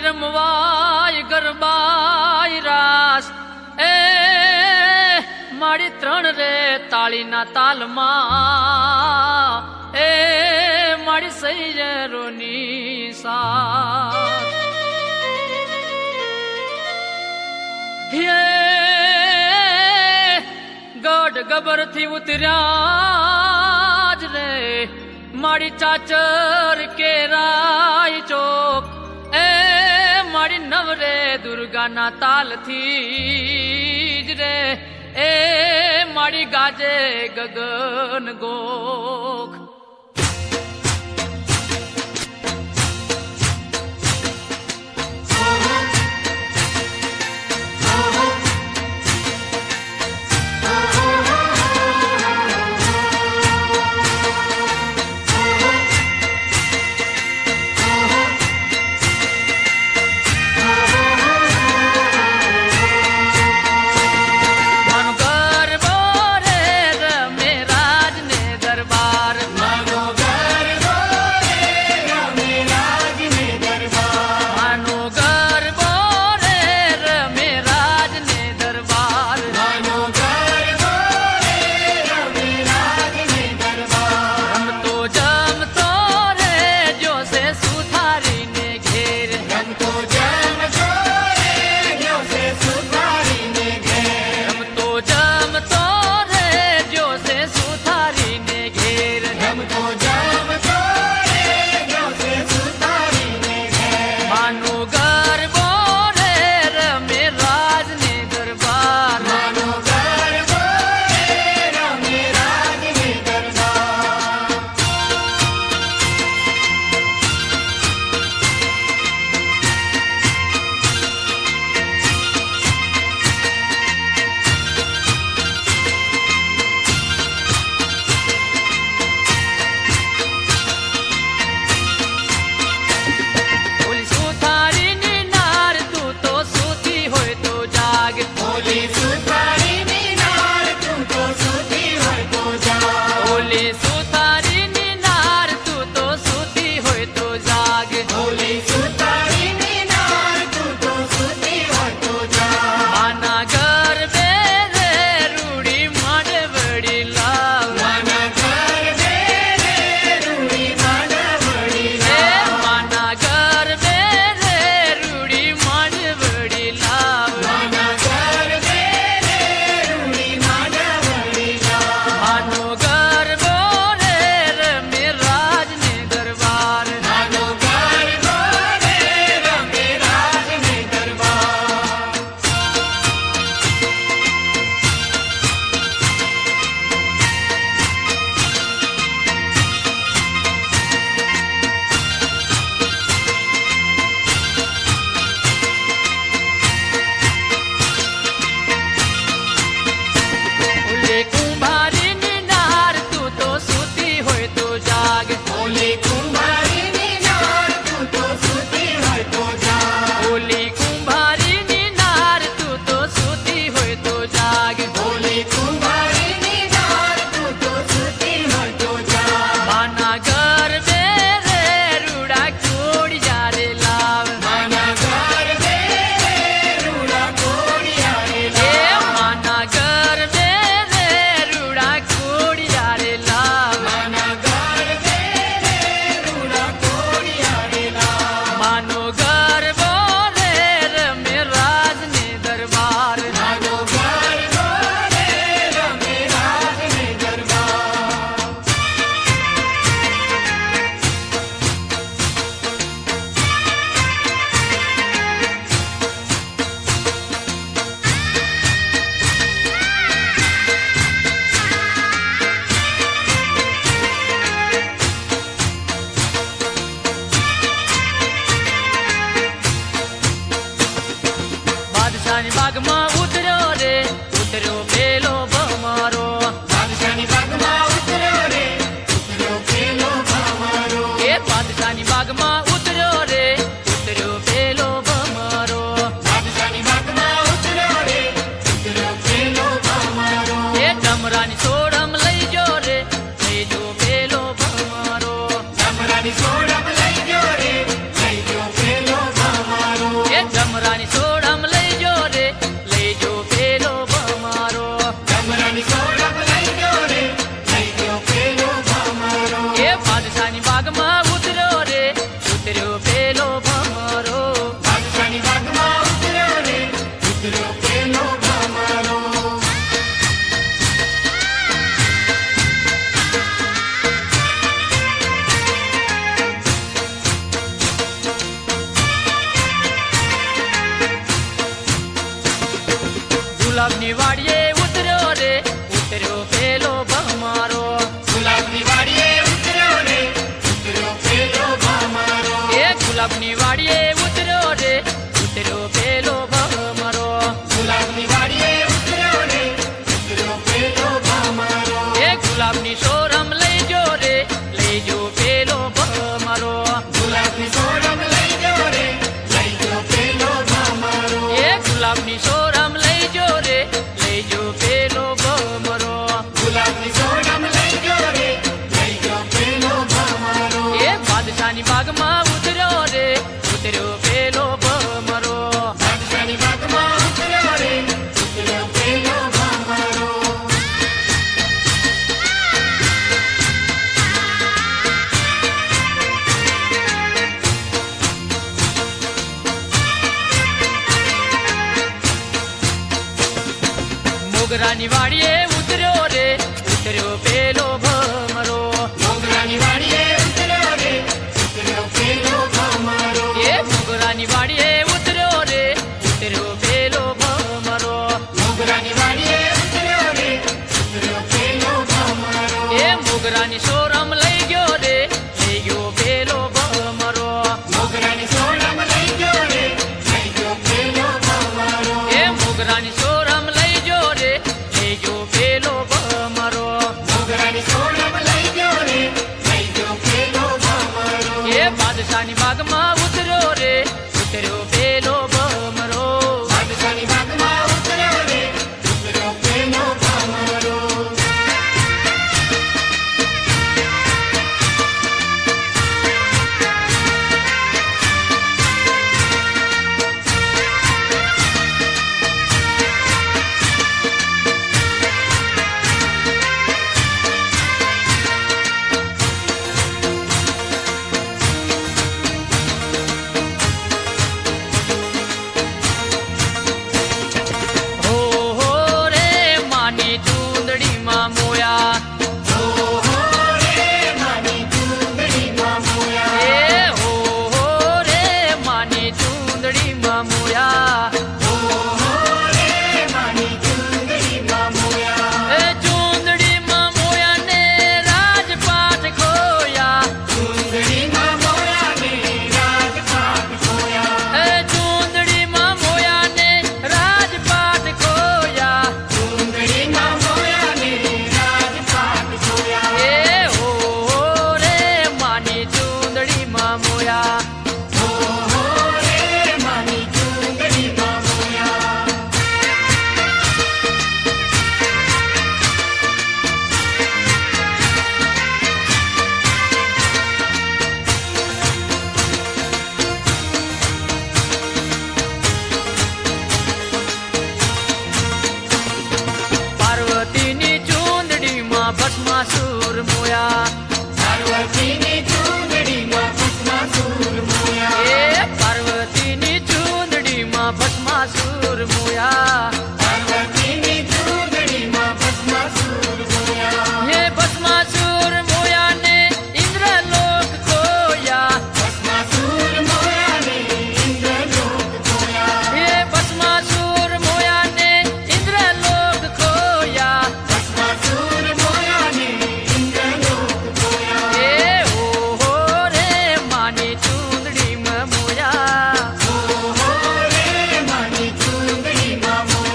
રમવાય ગરબાય રાસ એ મારી ત્રણ રે તાળીના તાલમાં એ મારી સૈયરોની સાથ ગઢ ગબરથી ઉતર્યા જ રે મારી ચાચર કેરાય ચોક એ મારી નવરે દુર્ગાના તાલથી જ રે એ મારી ગાજે ગગન ગોખ Soda, play your ઉતર્યો પેલો ભમરો. ગુલાબની વાડીએ ઉતર્યો રે ઉતર્યો પેલો ભમરો. ગુલાબની વાડીએ ઉતર્યો રે ઉતર્યો પેલો ભમરો. એ ગુલાબની વાડીએ ઉતર્યો રે ઉતર્યો પેલો ભમરો. ગુલાબની વાડીએ ઉતર્યો રે ઉતર્યો પેલો ભમરો. એ ગુલાબની સોરમ લઈ જો રે લઈ જો પેલો ભમરો. ગુલાબની સોરમ લઈ જો રે લઈ જો પેલો ભમરો. એ ગુલાબની સોરમ લઈ જો રે લઈ જો પેલો ભમરો. ગુલાબની સોરમ લઈ જો રે લઈ જો પેલો ભમરો. એ બાદશાહની બાગમાં ઉતર્યો રે ઉતર્યો પેલો ભમરો. બાદશાહની બાગમાં ઉતર્યો રે ઉતર્યો પેલો ભમરો. મોગરાની વાડીએ ઉતર્યો રે ઉતર્યો પેલો ભમરો. મોગરાની વાડીએ ઉતર્યો રે ઉતર્યો પેલો ભમરો. એ મોગરાની વાડીએ ઉતર્યો રે ઉતર્યો પેલો ભમરો. મોગરાની વાડીએ ઉતર્યો રે ઉતર્યો પેલો ભમરો. એ મોગરાની સોરમ લઈ ગયો રે લઈ ગયો પેલો ભમરો. મોગરાની સોરમ લઈ ગયો રે લઈ ગયો પેલો ભમરો. એ મોગરાની સોરમ લઈ ગયો રે લઈ ગયો પેલો ભમરો. મોગરાની સોરમ લઈ ગયો રે લઈ ગયો પેલો ભમરો. એ બાદશાહની બાગમાં ઉતર્યો રે ઉતર્યો પેલો ભમરો. બાદશાહની બાગમાં ઉતર્યો રે ઉતર્યો પેલો ભમરો. હો હો રે માની ચૂંદડીમાં મોયા. ઓહો રે મારી ચૂંદડીમાં મોયા. એ હો હો રે માની ચૂંદડીમાં મોયા. ઓહો રે મારી ચૂંદડીમાં મોયા. એ ચૂંદડીમાં મોયા ને રાજપાટ ખોયા. ચૂંદડીમાં મોયા ને રાજપાટ ખોયા. એ ચૂંદડીમાં મોયા ને રાજપાટ ખોયા. ચૂંદડીમાં મોયા ને રાજપાટ ખોયા. એ હો હો રે માની ચૂંદડીમાં મોયા. ઓહો રે મારી ચૂંદડીમાં મોયા. પાર્વતીની ચૂંદડીમાં ભસ્માસુર મોયા. પાર્વતીની ચૂંદડીમાં ભસ્માસુર મોયા. એ પાર્વતીની ચૂંદડીમાં ભસ્માસુર મોયા. પાર્વતીની ચૂંદડીમાં ભસ્માસુર મોયા. હે ભસ્માસુર મોયા ને ઇન્દ્રલોક ખોયા. ભસ્માસુર મોયા ને ઇન્દ્રલોક ખોયા. હે ભસ્માસુર મોયા ને ઇન્દ્રલોક ખોયા. ભસ્માસુર મોયા ને ઇન્દ્રલોક ખોયા. એ હો હો રે માની ચૂંદડીમાં મોયા. ઓહો રે મારી ચૂંદડીમાં મોયા.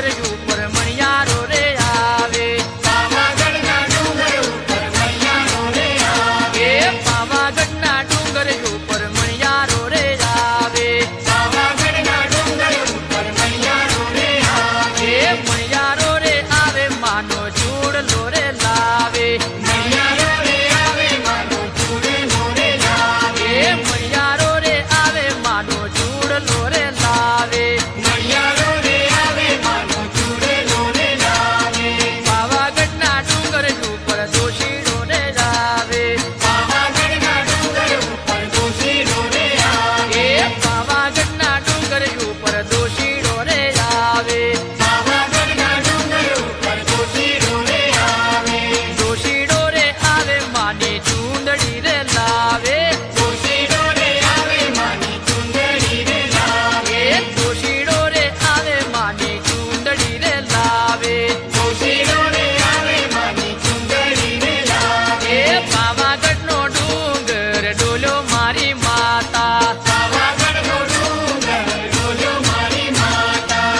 ડુંગર ઉપર મણિયારો રે આવે. પાવાગઢના ડુંગર ઉપર મણિયારો રે આવે. એ પાવાગઢના ડુંગર ઉપર મણિયારો રે આવે. પાવાગઢના ડુંગર ઉપર મણિયારો રે આવે. એ મણિયારો રે આવે માનો ચૂડલો રે લાવે. મણિયારો રે આવે માનો ચૂડલો રે લાવે. એ મણિયારો રે આવે માનો ચૂડલો રે લાવે. મણિયારો રે આવે માનો ચૂડલો રે લાવે. પાવાગઢના ડુંગર ઉપર દોશીડો રે આવે. પાવાગઢના ડુંગર ઉપર દોશીડો રે આવે. એ પાવાગઢના ડુંગર ઉપર દોશીડો રે આવે. પાવાગઢના ડુંગર ઉપર દોશીડો રે આવે. દોશીડો રે આવે માની ચૂંદડી રે લાવે. દોશીડો રે આવે માની ચૂંદડી રે લાવે. એ દોશીડો રે આવે માની ચૂંદડી રે લાવે. દોશીડો રે આવે માની ચૂંદડી રે લાવે. એ પાવાગઢનો ડુંગર ડોલો મારી માતા. પાવાગઢનો ડુંગર ડોલ્યો મારી માતા.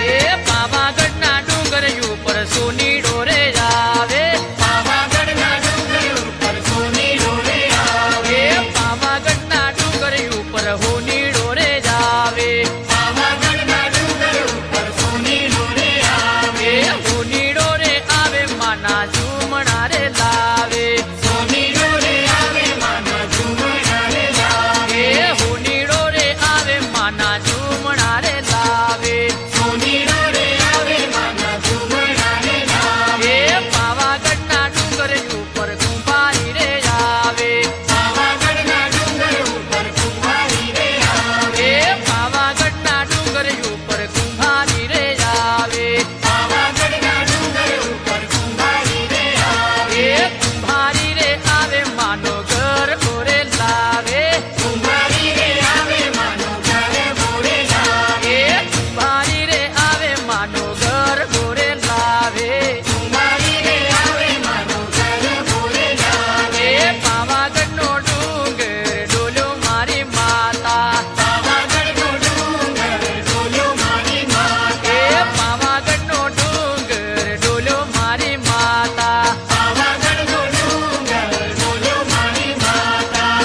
એ પાવાગઢના ડુંગર ઉપર સોનીડો રે આવે. પાવાગઢના ડુંગર ઉપર સોનીડો રે આવે. એ પાવાગઢના ડુંગર ઉપર હોનીડો રે આવે. પાવાગઢના ડુંગર ઉપર સોનીડો રે આવે. એ હોનીડો રે આવે માના ઝુમણા રે લાવે. સોનીડો રે આવે માના ઝુમણા રે લાવે. એ હોનીડો રે આવે માના ઝુમણા રે લાવે. સોનીડો રે આવે માના ઝુમણા રે લાવે. એ પાવાગઢના ડુંગર ઉપર કુંભારી રે આવે. પાવાગઢના ડુંગર ઉપર કુંભારી રે આવે. એ પાવાગઢના ડુંગર ઉપર કુંભારી રે આવે. પાવાગઢના ડુંગર ઉપર કુંભારી રે આવે. એ કુંભારી રે આવે માનો ઘર ભોરે લાવે. કુંભારી રે આવે માનો ઘર ભોરે લાવે. એ કુંભારી રે આવે માનો ઘર ભોરે લાવે. કુંભારી રે આવે માનો ઘર ભોરે લાવે. એ પાવાગઢનો ડુંગર ડોલો મારી માતા. પાવાગઢનો ડુંગર ડોલ્યો મારી માતા. એ પાવાગઢનો ડુંગર ડોલો મારી માતા. પાવાગઢનો ડુંગર ડોલ્યો મારી માતા.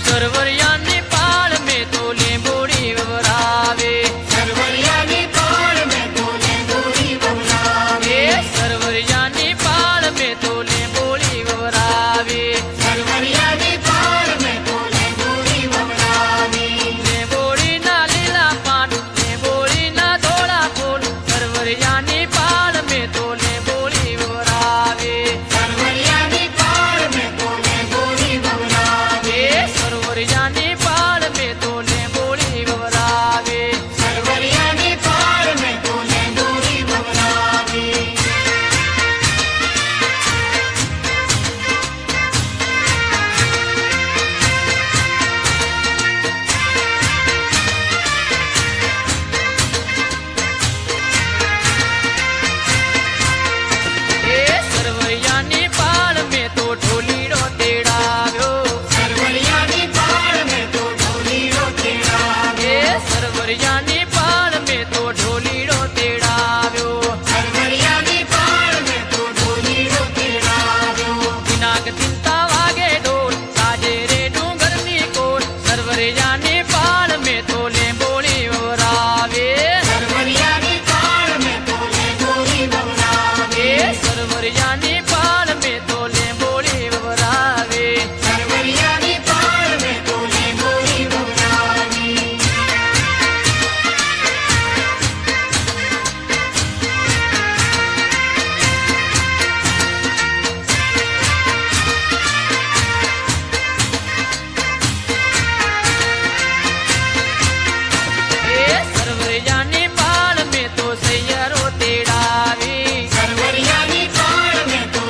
સરવરિયાની પાળ મેં તો લીંબોડી વવરાવે. સરવરિયાની પાળ મેં તો લીંબોડી વવરાવે. એ સરવરિયાની પાળ મેં તો લીંબોડી વવરાવે. સરવરિયાની પાળ મેં તો લીંબોડી વવરાવે. લીંબોડીના લીલા પાન લીંબોડીના ધોળા ફૂલ સરવરિયાની પાળ મેં તો લીંબોડી વવરાવે. સરવરિયાની પાળ મેં તો લીંબોડી વવરાવે. એ સરવરિયાની પાળ મેં તો લીંબોડી વવરાવે. સરવરિયાની પાળ મેં તો લીંબોડી વવરાવે. એ સરવરિયાની પાળ મેં તો ઢોલીડો તેડાવ્યો. સરવરિયાની પાળ મેં તો ઢોલીડો તેડાવ્યો. એ સરવરિયાની પાળ મેં તો ઢોલીડો તેડાવ્યો. સરવરિયાની પાળ મેં તો ઢોલીડો તેડાવ્યો. દિનાક ચિંતા વાગે ઢોલ સાજે રે ડુંગરની કોલ સરવરિયાની પાળ મેં તો લીંબોડી વવરાવે. સરવરિયાની પાળ મેં તો લીંબોડી વવરાવે. એ સરવરિયાની પાળ મેં તો લીંબોડી વવરાવે. સરવરિયાની પાળ મેં તો લીંબોડી વવરાવે. સરવરિયાની પાળ મેં તો સૈયરો તેડાવી. સરવરિયાની પાળ મેં તો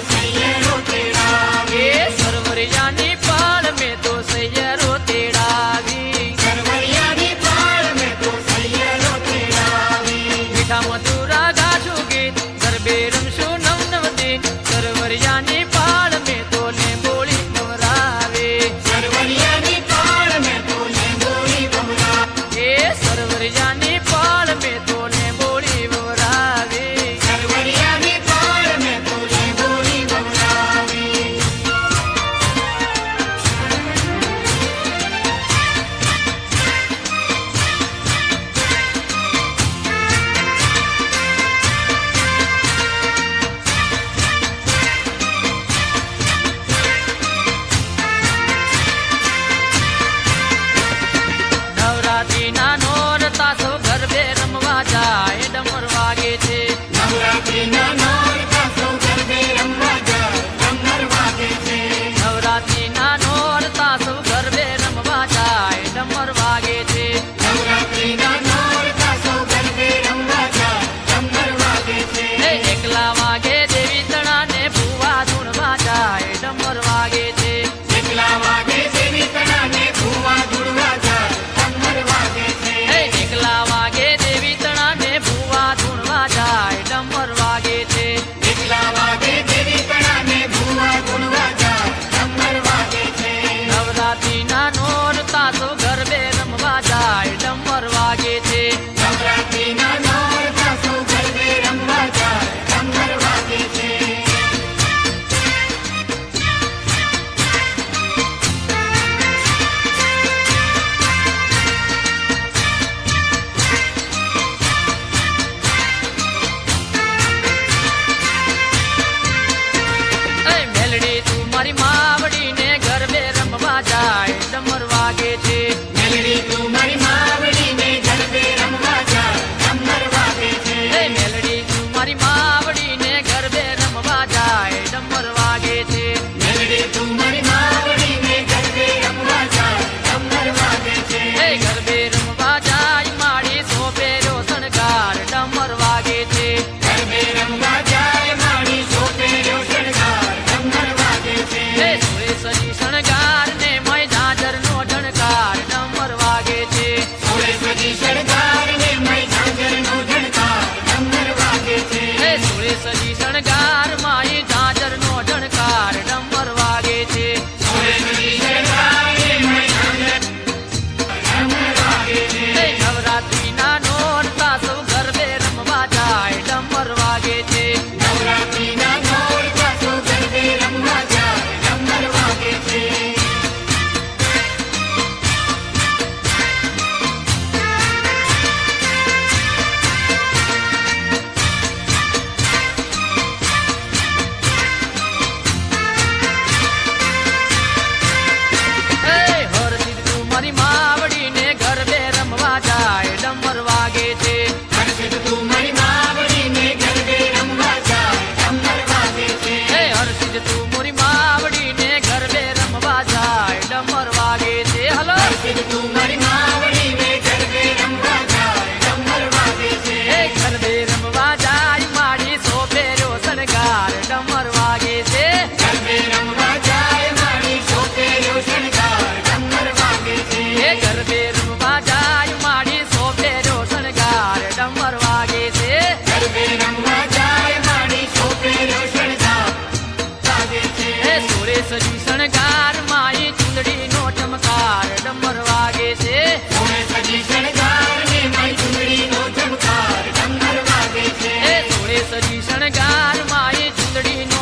ડમર વાગે છે ગરબે રમવા જાય મારી શોભેર્યો શણગાર ડમર વાગે છે એ ગરબે રમવા જાય માડી સોપેરો શણગાર ડમર વાગે છે ગરબે રમવા જાય મારી શોભેર્યો શણગાર વાગે છે એ સોરે સજી શણગાર માઈ ચુંદડીનો ચમકાર ડમર વાગે છે સોળે સજી શણગાર ને મારી ચૂંદડીનો ચમકાર ડમર વાગે છે એ સોળે સજી શણગાર માઈ ચુંદડીનો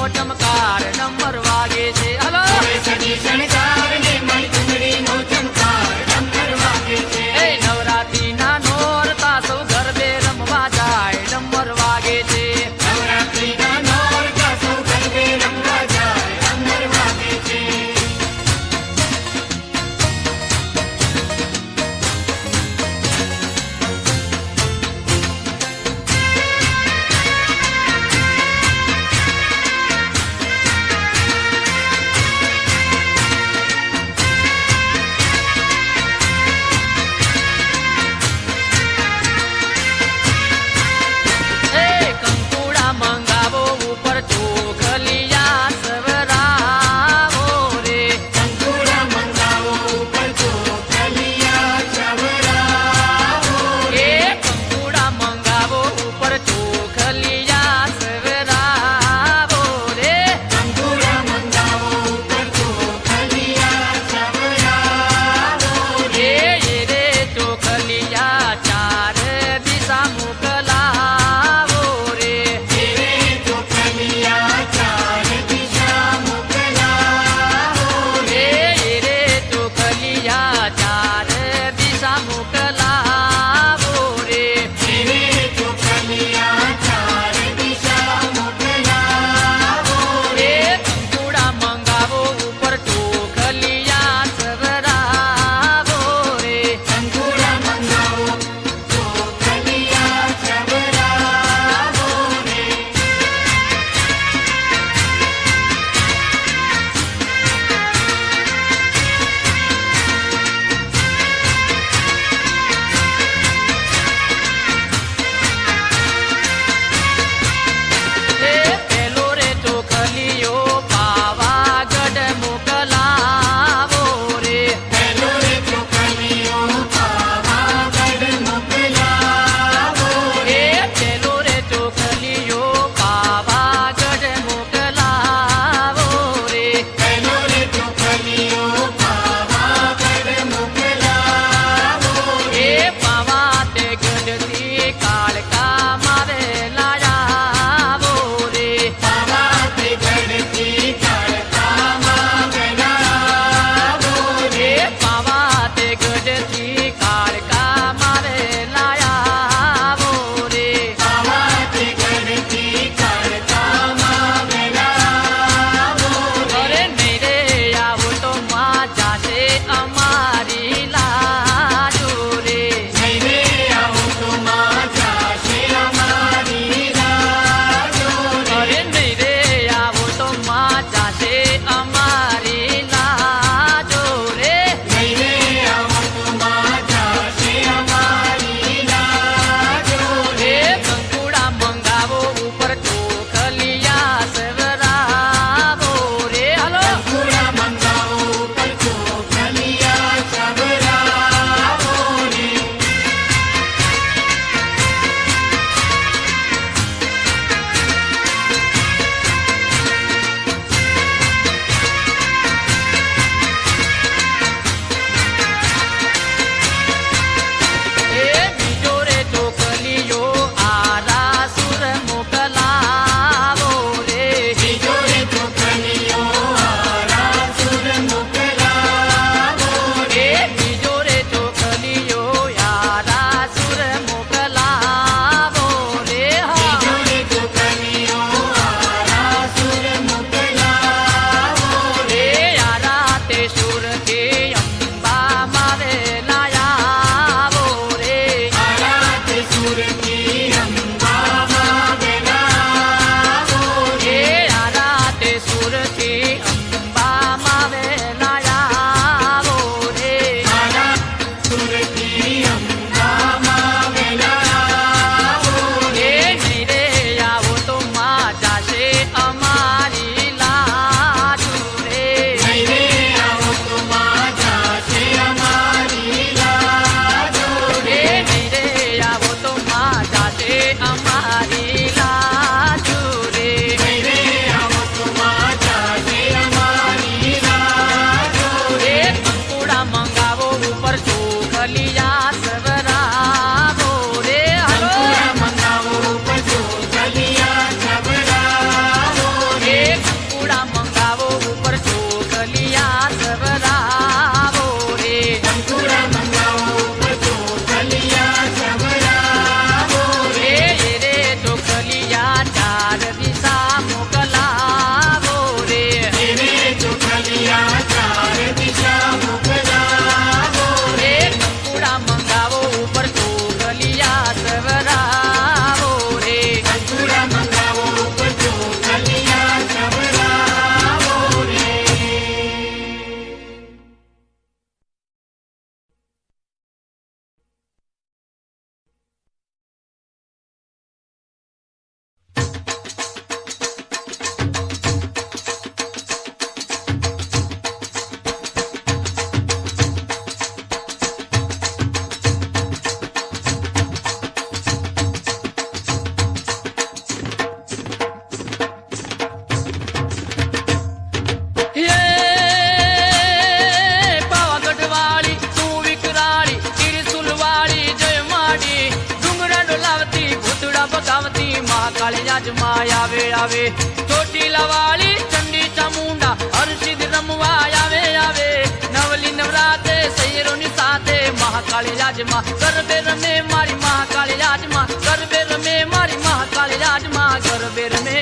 રાજમાં આવે આવે ચોટીલા વાળી ચંડી ચામુંડા હર્ષિદ રમવા આવે આવે નવલી નવરાત્રે સૈયરોની સાથે મહાકાળી રાજમાં ગરબે રમે મારી મહાકાળી રાજમાં ગરબે રમે મારી મહાકાળી રાજમાં ગરબે રમે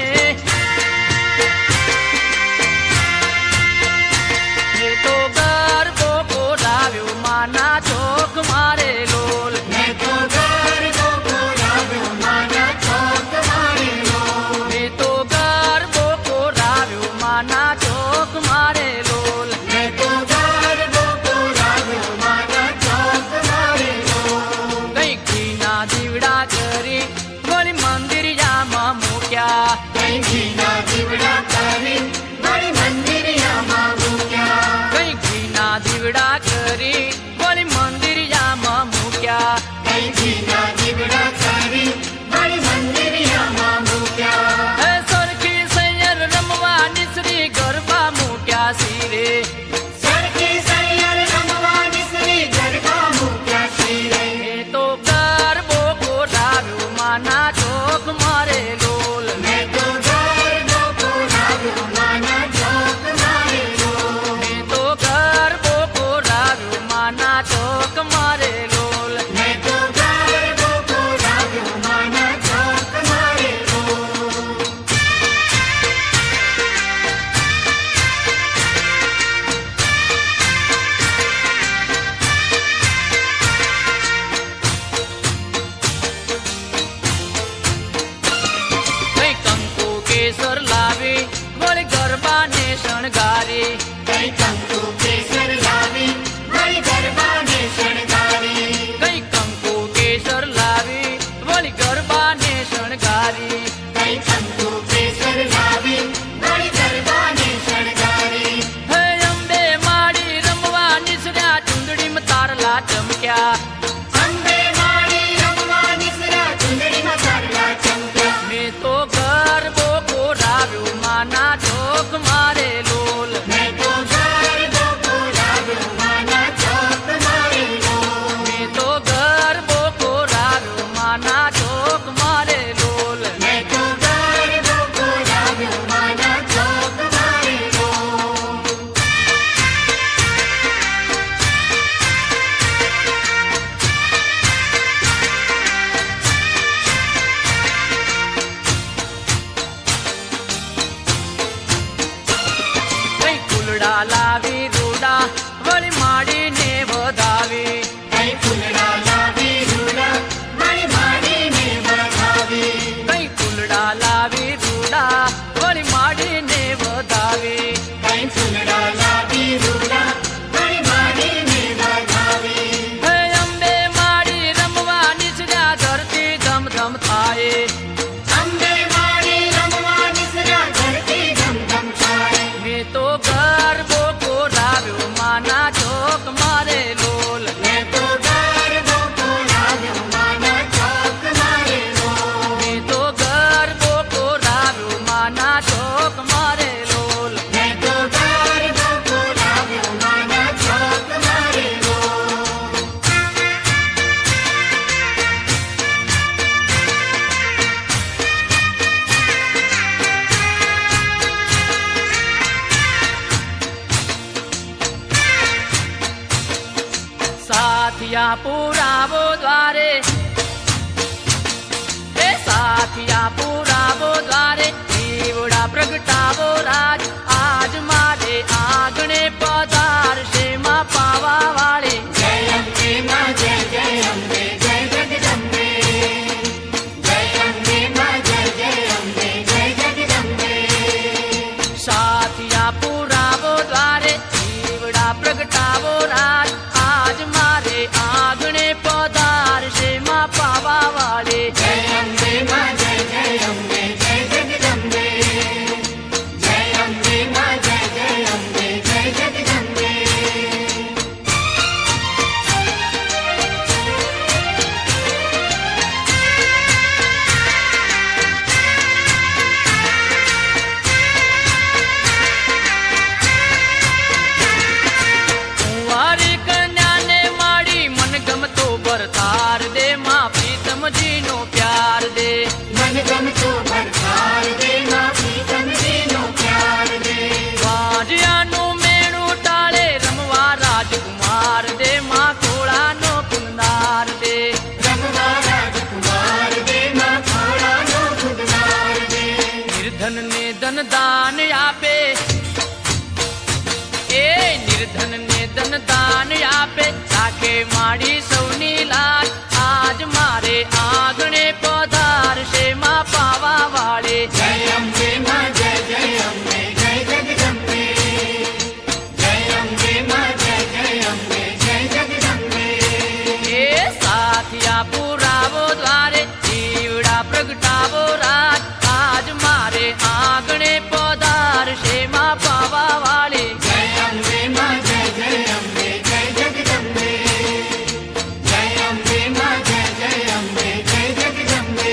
તો ગરબો બોલાવ્યો માના ચોક મારે લોલ મેં તો ગરબો બોલાવ્યો માના ચોક મારે લોલ. મેં તો ગરબો બોલાવ્યો માના ચોક મારે લોલ મેં તો ગરબો બોલાવ્યો માના ચોક મારે લોલ. કઈ ઘીના દીવડા કરી વળી મંદિરિયામાં મૂક્યા કઈ ઘીના દીવડા કરી વળી મંદિરિયામાં મૂક્યા. કઈ ઘીના દીવડા કરી વળી મંદિરિયામાં મૂક્યા કઈ ઘીના દીવડા કરી વળી મંદિરિયામાં મૂક્યા. હે સરખી સૈયર રમવા નિસરી ગરબા મૂક્યા શિરે સરખી સૈયર રમવાની શ્રી ગરબા મૂક્યા શિરે. એ તો ગરબો બોલાવ્યો માના ચોક મારે લોલ મેં તો ગરબો બોલાવ્યો માના ચોક મારે લોલ. મેં તો ગરબો બોલાવ્યો માના ચોક મારે લોલ મેં તો ગરબો બોલાવ્યો માના ચોક મારે લોલ. કઈ કંકુ કેસર લાવી વળી ગરબાને શણગારી કઈ કંકુ કેસર લાવી વળી ગરબાને શણગારી. કઈ કંકુ કેસર લાવી વળી ગરબાને શણગારી કઈ કંકુ કેસર લાવી વળી ગરબાને શણગારી. હે અંબે માડી રમવા નિસર્યા ચુંદડીમાં તારલા ચમક્યા અંબે માળી રમવા નિસર્યા ચુંદડીમાં તારલા ચમક્યા. મેં તો ગરબો બોલાવ્યો માના ચોક મારે લોલ મેં તો ગરબો બોલાવ્યો માના ચોક મારે લોલ. મેં તો ગરબો બોલાવ્યો માના ચોક મારે લોલ મેં તો ગરબો બોલાવ્યો માના ચોક મારે લોલ. કઈ ફૂલડા લાવી રૂડા વળી માડીને વધાવી કઈ ફૂલડા લાવી રૂડા વળી માડીને વધાવી. કઈ ફૂલડા લાવી રૂડા વળી માડીને વધાવી કઈ ફૂલડા લાવી રૂડા વળી માડીને વધાવી. હે અંબે માડી રમવા નિસર્યા ધરતી ધમ ધમ થાય અંબે માળી રમવા નિસર્યા ધરતી ધમ ધમ થાય. મેં તો ગરબો બોલાવ્યો માના ચોક મારે લોલ મેં તો ગરબો બોલાવ્યો માના ચોક મારે લોલ. મેં તો ગરબો બોલાવ્યો માના ચોક મારે લોલ મેં તો ગરબો બોલાવ્યો માના ચોક મારે લોલ. સાથિયા પુરાવો દ્વારે એ સાથિયા પુરાવો દ્વારે દીવડા પ્રગટાવો રાજ આજ મારે આંગણે પધારશે માં પાવા વાળે જય અંબે માં જય જય અંબે જય જગદંબે. જય અંબે માં જય જય અંબે જય જગદંબે. સાથિયા પુરાવો દ્વારે દીવડા પ્રગટાવો રાજ આજ મારે આંગણે આપે એ નિર્ધન ને ધન દાન આપે રાખે માડી સૌની લાજ આજ મારે આંગણે પધારશે માં પાવા વાળે જય અંબે માં જય જય અંબે જય જગદંબે જય અંબે માં જય જય અંબે જય જગદંબે એ સાથિયા પુરાવો દ્વારે દીવડા પ્રગટાવો રાજ આજ મારે આંગણે પધારશે માં પાવા વાળે જય અંબે માં જય જય અંબે જય જગદંબે જય અંબે માં જય જય અંબે જય જગદંબે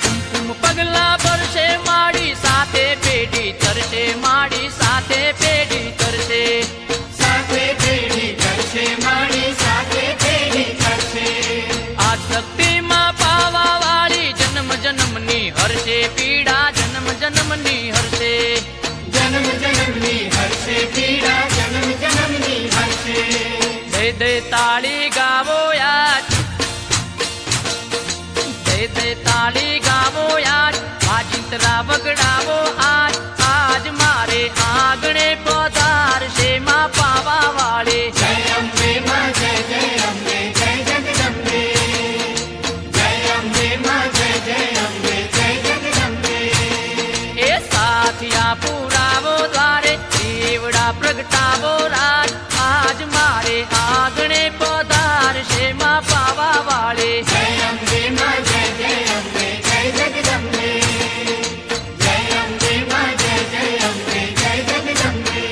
કુમકુમ પગલા ભરશે માડી સાથે પેઢી તરશે માડી સાથે પેઢી તરશે સાથે પેઢી કરશે મારી સાથે પેઢી કરશે આ શક્તિમાં પાવા વાળી જન્મ જન્મની હરશે પીડા જન્મ જન્મની હરશે જન્મ જન્મની હર્ષે પીડા જન્મ જન્મની હર્ષે જય દે તાળી ગાવો યાદ જય દે તાળી ગાવો યાદ વાજિંતરા વગડાવો આજ આજ મારે આંગણે પધારશે માં પાવા વાળે જય અંબે માં જય જય અંબે જય જગદંબે જય અંબે માં જય જય અંબે જય જગદંબે એ સાથિયા પુરાવો દ્વારે દીવડા પ્રગટાવો રાજ આજ મારે આંગણે પધારશે માં પાવા વાળે જય અંબે માં જય જય અંબે જય જગદંબે જય અંબે માં જય જય અંબે જય જગદંબે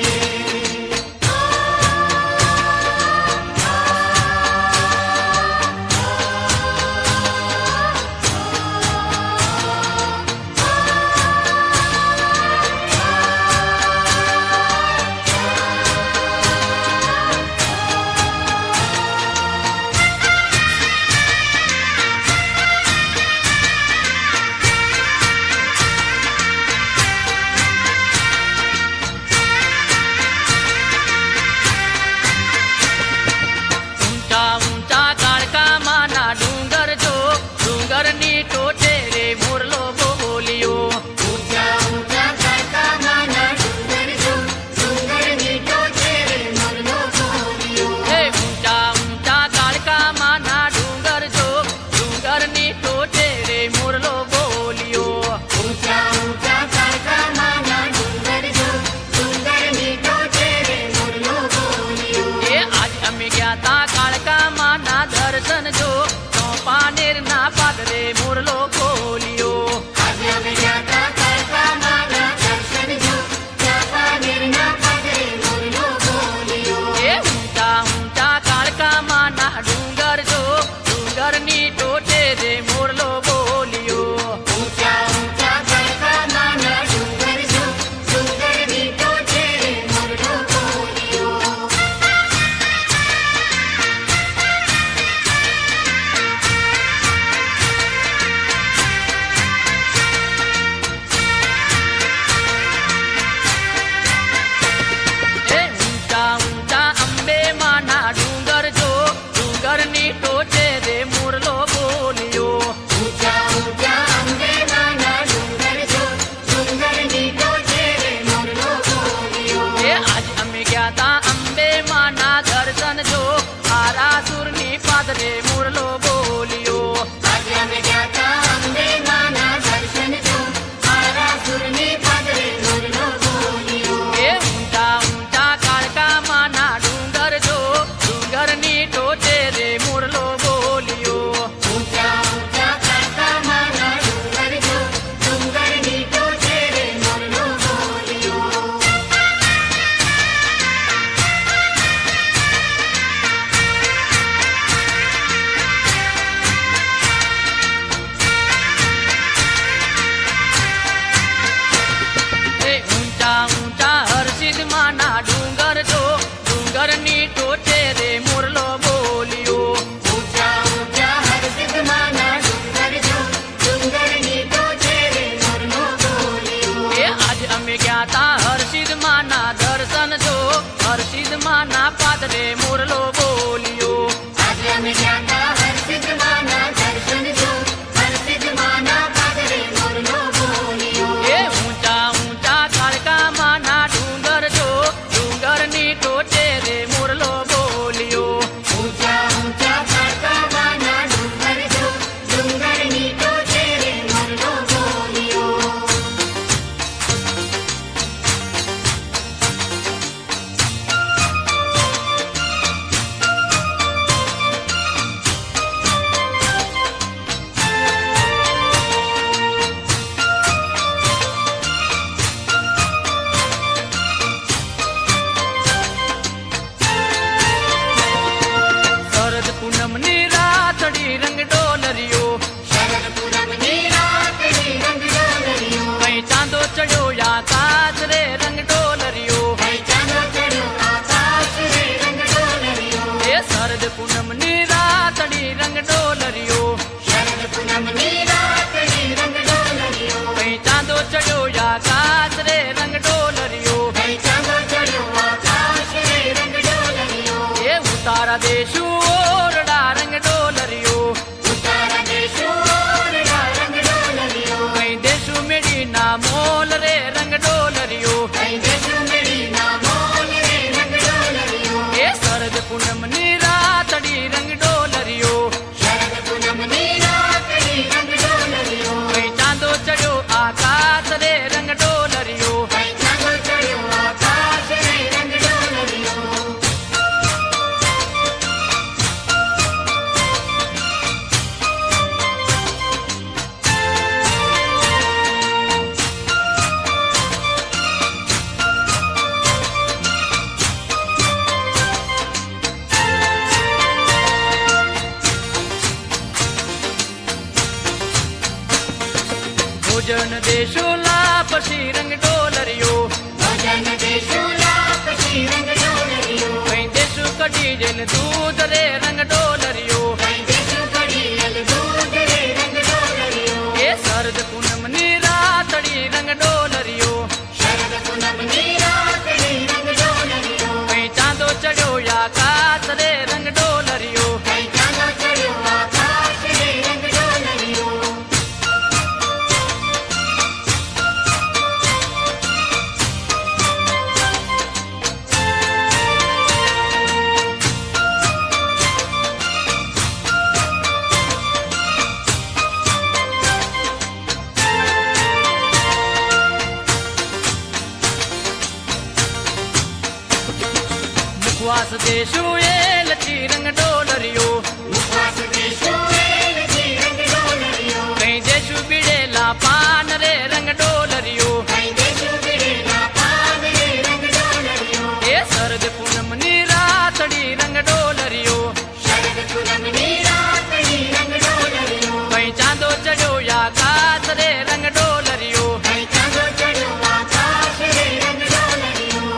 હરસિદ્ધ માના દર્શન જો હરસિદ્ધ માના પાદરે મોરલો બોલ્યો આજે અમે ગયા હરસિદ્ધ માના દર્શન જો હરસિદ્ધ માના પાદરે મોરલો બોલ્યો એ ઊંચા ઊંચા કાળકા માના ડુંગર જો ડુંગરની ટોચે રે મોરલો બોલ્યો ઊંચા ઊંચા કાળકા માના ડુંગર જો ડુંગરની ટોચે રે મોરલો બોલ્યો શરદ પૂનમની રાતડી રંગ ડોલરિયો શરદ પૂનમની રાતની રંગ ડોલરિયો કઈ ચાંદો ચડ્યો આકાશ રે રંગ ડોલરિયો કઈ ચાંદો ચડ્યો આકાશ રે રંગ ડોલરિયો એ શરદ પૂનમની રાતડી રંગ ડોલરિયો શરદ પૂનમની રાતની રંગ ડોલરિયો કઈ ચાંદો ચડ્યો આકાશ રે રંગ ડોલરિયો કઈ ચાંદો ચડ્યો આકાશ રે રંગ ડોલરિયો એ ઉતારા દેશું ઓરડા રંગ ડોલરિયો ઉતારા દેશો ઓરડા રંગ ડોલરિયો કઈ દેશું મેડીના મોલ રે રંગ ડોલરિયો કઈ દેશો મેળીના મોલ રે રંગ ડોલરિયો એ શરદ પૂનમની રાતડી રંગ ડોલરિયો શરદ પૂનમની રાતની રંગ ડોલરિયો કઈ ચાંદો ચડ્યો આકાશ રે રંગ ડોલરિયો કઈ ચાંદો ચડ્યો આકાશ રે રંગ ડોલરિયો ભોજન દેશો લાપસી રંગ ડોલરિયો ભજન દેશો લાપસી રંગ ડોલરિયો કઈ દેશું કઢી જેલ દૂધ રે રંગ ડોલરિયો કઈ દેશો ઘડિયલ દૂધ રે રંગ ડોલરિયો એ શરદ પૂનમની રાતડી રંગ ડોલરિયો શરદ પૂનમની રાતની રંગ ડોલરિયો કઈ ચાંદો ચડ્યો આકાશ રે રંગ ડોલરિયો કઈ ચાંદો ચડ્યો આકાશ રે રંગ ડોલરિયો મુખવાસ દેશું એ લચી રંગ ડોલરિયો ઉપવાસ દેશો વેલથી રંગ ડોલરિયો કઈ દેશું બીડેલા પાન રે રંગ ડોલરિયો કઈ દેશો બીડેલા પાન રે રંગ ડોલરિયો એ શરદ પૂનમની રાતડી રંગ ડોલરિયો શરદ પૂનમની રાતની રંગ ડોલરિયો કઈ ચાંદો ચડ્યો આકાશ રે રંગ ડોલરિયો કઈ ચાંદો ચડ્યો આકાશ રે રંગ ડોલરિયો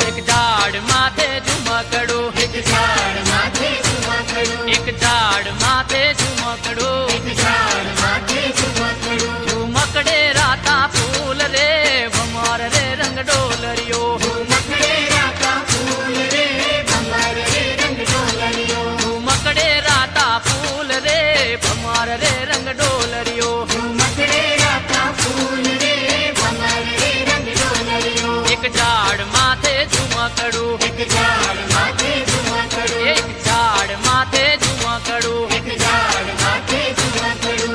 એક ઝાડ માથે ઝુમકડો એક ઝાડ માથે ઝુમકડું એક ઝાડ માથે ઝુમકડો એક ઝાડ માથે ઝુમકડું ઝુમકડે રાતા ફૂલ રે ભમર રે રંગ ડોલરિયો ઝુમકડે રાતા ફૂલ રે ભમર રે રંગ ડોલરિયો ઝુમકડે રાતા ફૂલ રે ભમર રે રંગ ડોલરિયો ઝુમકડે રાતા ફૂલ રે ભમર રે રંગ ડોલરિયો એક ઝાડ માથે ઝુમકડું એક ઝાડ માથે ઝુમકડું એક ઝાડ માથે ઝુમકડું એક ઝાડ માથે ઝુમકડું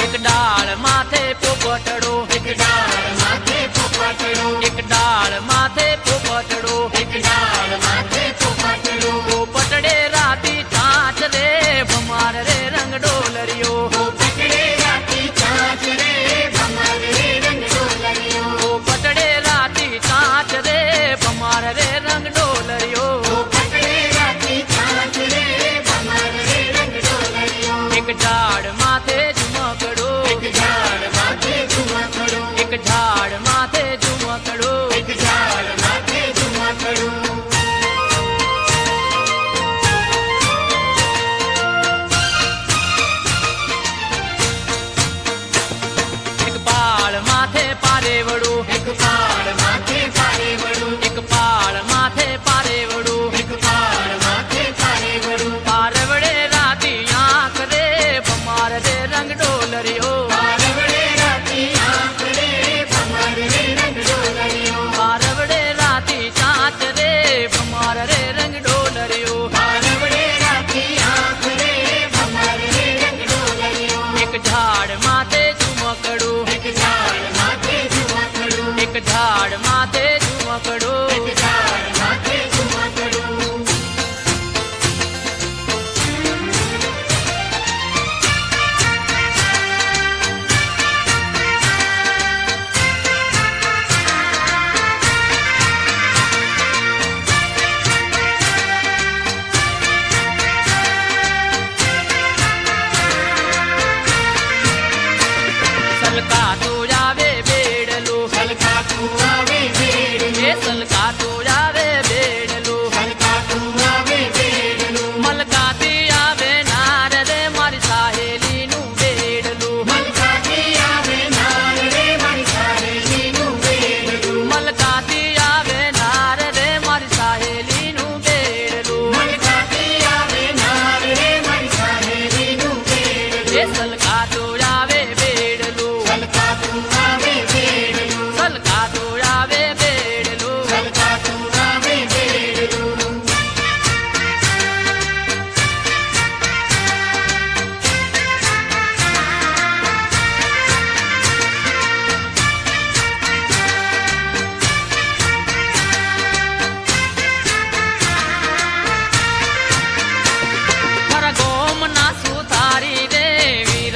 એક ડાળ માથે પોપટડો એક ડાળ માથે પોપટડો એક ડાળ માથે પોપટડો એક ડાળ માથે પોપટડો પોપટડે રાતી ચાંચ રે ભમાર રે રંગ ડોલરિયો પોપટડે રાતી ચાંચ રે ભમર રે રંગ ડોલરિયો પોપટડે રાતી ચાંચ રે ભમાર રે રંગ ડોલરિયો પોપટડે રાતી ચાંચ રે ભમર રે રંગ ડોલરિયો એક ઝાડ માથે ઝુમકડો એક ઝાડ માથે ઝુમકડું એક ઝાડ માથે ઝુમકડો એક ઝાડ માથે ઝુમકડું એક પાળ માથે પારેવડું એક પાળ માથે પારેવડું એક પાળ માથે પારેવડું એક પાળ માથે પારેવડું પારવડે રાતી આંખ રે ભમાર રે રંગ ડોલરિયો પારવડે રાતી આંખ રે ભમર રે રંગ ડોલરિયો પારવડે રાતી ચાંચ રે ભમાર રે રંગ ડોલરિયો પારવડે રાતી આંખ રે ભમર રે રંગ ડોલરિયો એક ઝાડ માથે ઝુમકડું એક ઝાડ માથે ઝુમકડું એક ઝાડ માથે ઝુમકડું એક ઝાડ માથે ઝુમકડું સલકા તો આવે બેડલું સલકાતું આવે બેડલું એ સલકા તો આવે બેડલું સલકાતું આવે બેડલું મલકાતી આવે નાર રે મારી સાહેલીનું બેડલું મલકાતી આવે નાર રે મારી સાહેલીનું બેડલું મલકાતી આવે નાર રે મારી સાહેલીનું બેડલું મલકાતી આવે નાર રે મારી સાહેલીનું બેડલું એ સલકા તો આવે બેડલું સલકાતું આવે બેડલું સલકા તો આવે બેડલું સલકાતું આવે બેડલું મારા ગોમના સુતારી રે વીર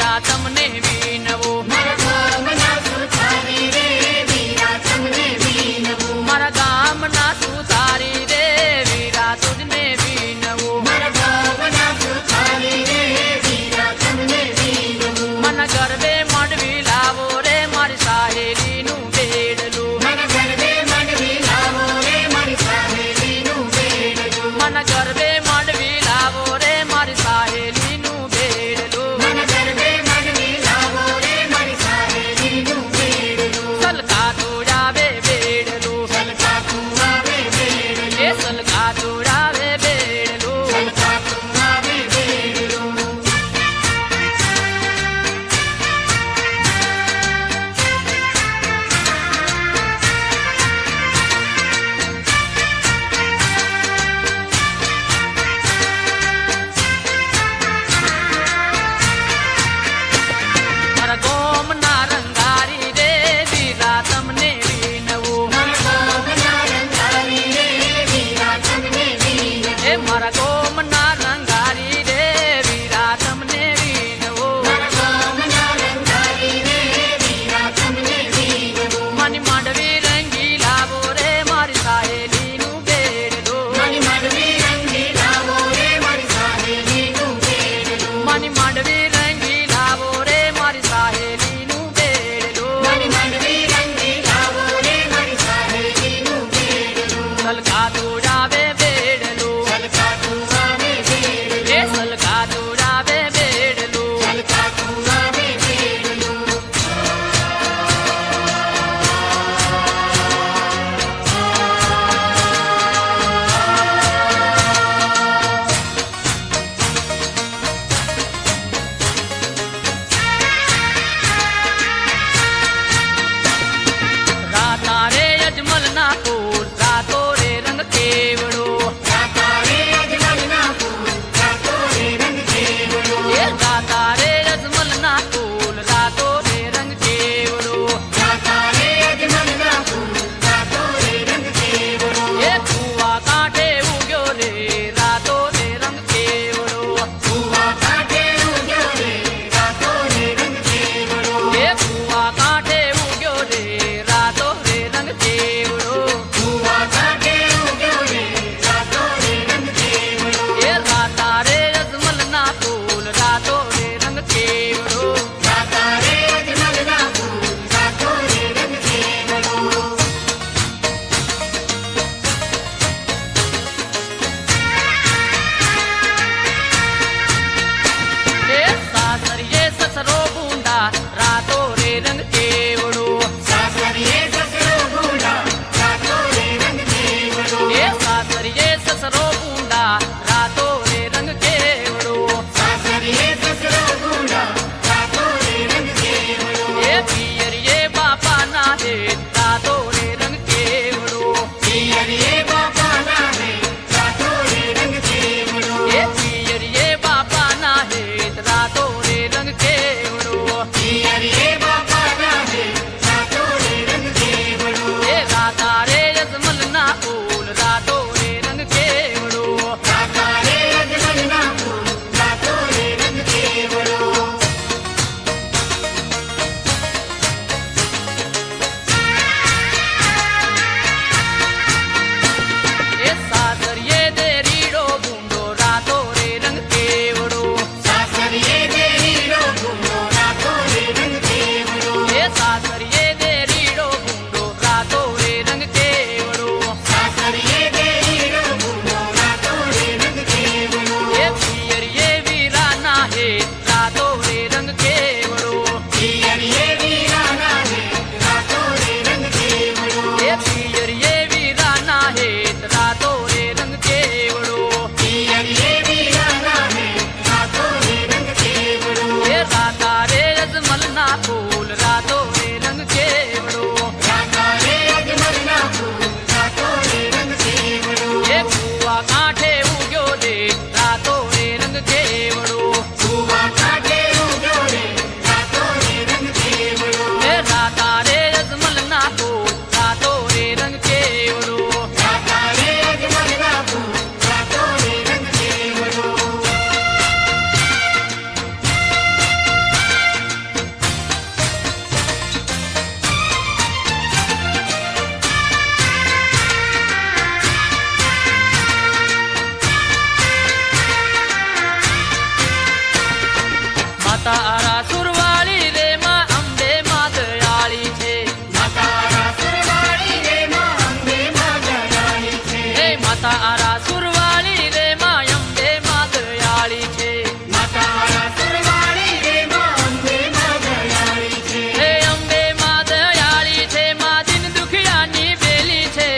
માતા આરા સુરવાળી રે માં અંબે માં દયાળી છે માતા આરા સુરવાળી રે માં અંબે માં દયાળી છે હે માતા આરા સુરવાળી રે માં અંબે માં દયાળી છે માતા આરા સુરવાળી રે માં અંબે માં દયાળી છે હે અંબે માં દયાળી છે માં દિન દુખિયાની બેલી છે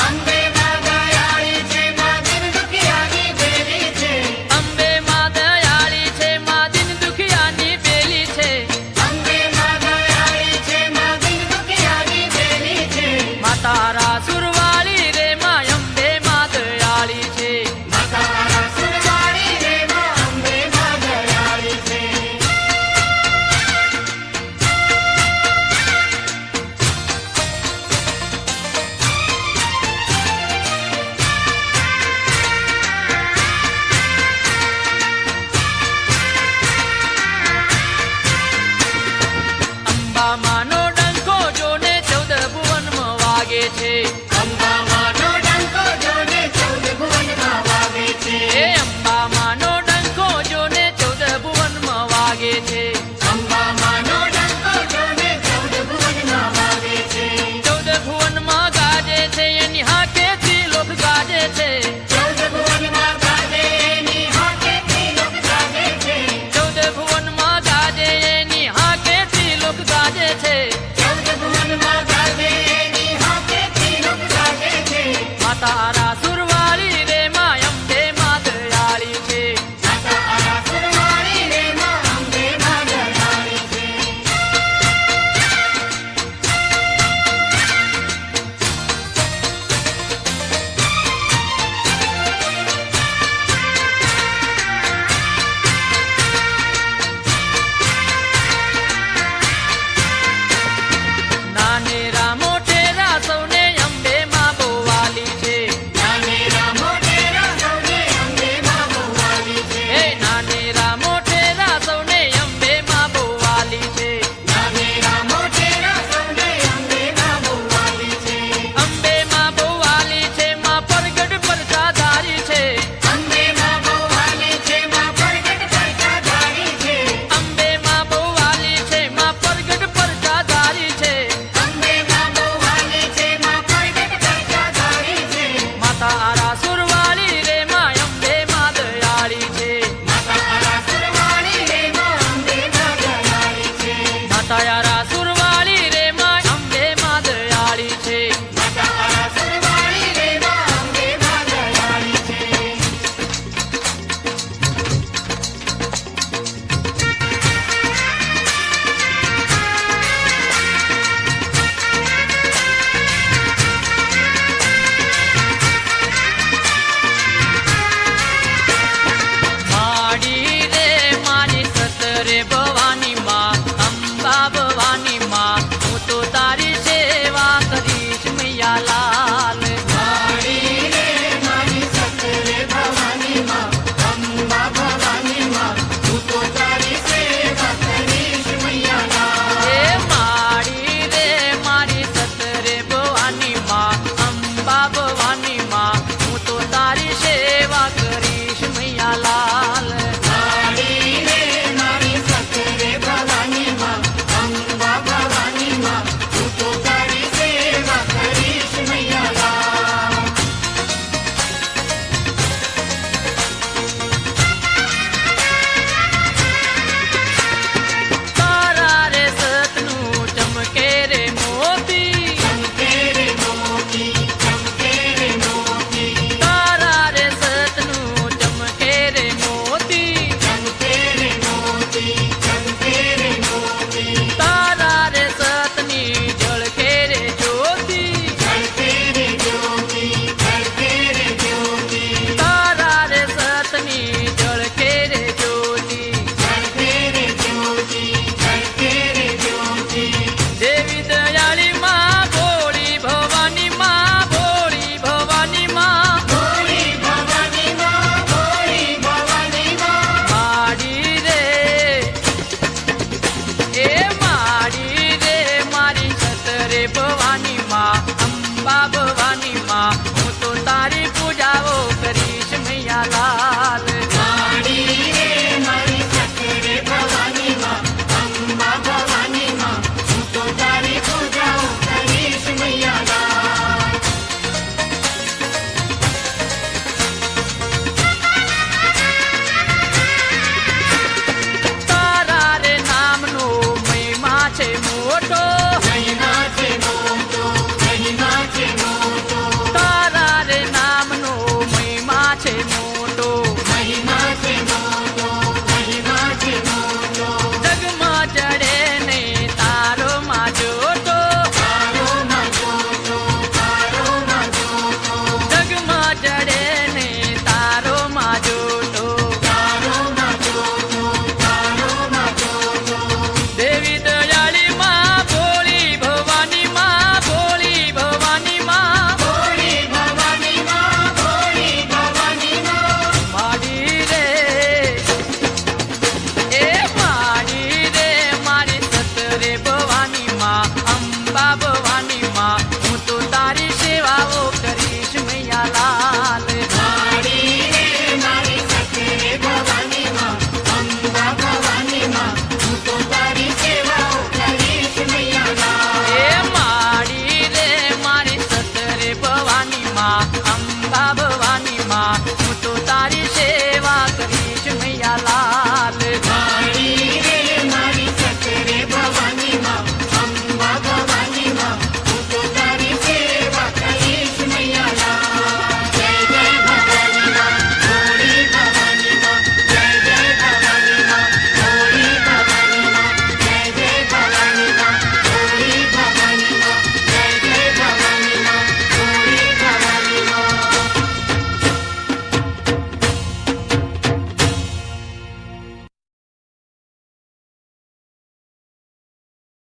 અંબે માં દયાળી છે માં દિન દુખિયાની બેલી છે અંબે માં દયાળી છે માં દિન દુખિયાની બેલી છે અંબે માં દયાળી છે માં દિન દુખિયાની બેલી છે માતા આરા સુરવાળી રે માં અંબે માં દયાળી છે માતા આરા સુરવાળી રે માં અંબે માં દયાળી છે અંબા માનો ડંકો જોને 14 ભુવનમાં વાગે છે અંબા માનો ડંકો જોને 14 ભુવનમાં વાગે છે એ અંબા માનો ડંકો જોને 14 ભુવનમાં વાગે છે